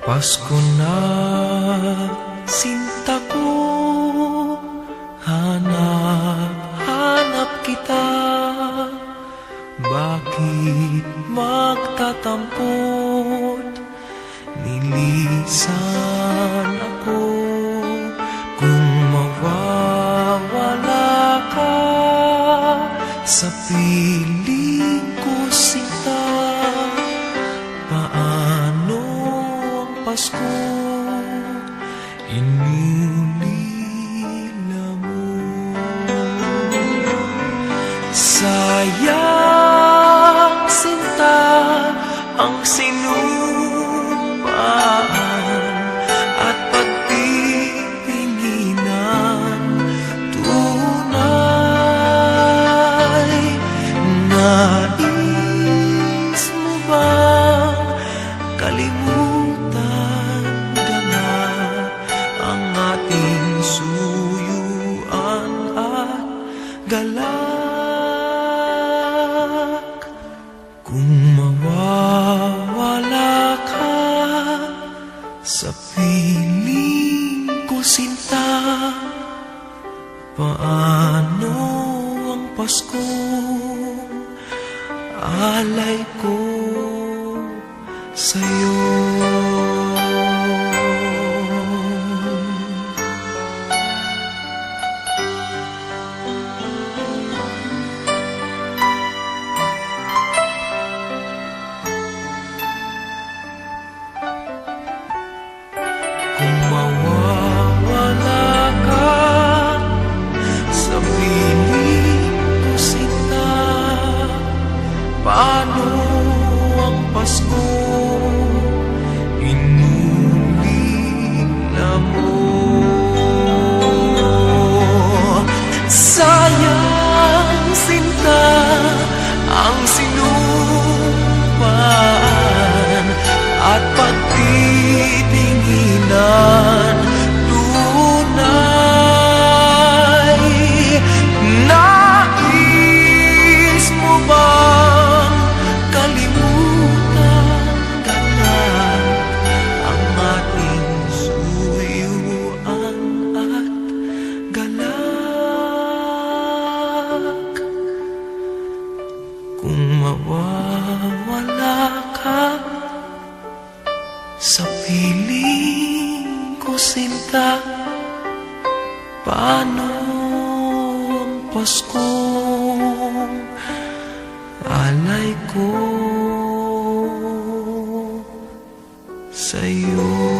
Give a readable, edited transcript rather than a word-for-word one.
Pasko na, sinta ko, hanap kita. Bakit magtatampot, nilisan ako? Kung mawawala ka sa piling ko, sinta, paano ang Pasko inulila mo? Sayang, sinta, ang sinumpaan at pagtitinginan. Tunay, nais mo bang kalimutan ka na ang ating suyuan at galak? Kung mawawala ka sa piling ko, sinta, paano ang Pasko alay ko sa'yo? Kung mawawala ka sa piling ko, sinta, paano ang Pasko inulila mo? Sayang, sinta, ang sinumpaan at pagtitinginan. Tunay, nais mo bang kalimutan ka na ang ating suyuan at galak? Kung mawawala ka sa piling ko, sinta, paano ang Pasko alay ko sa'yo?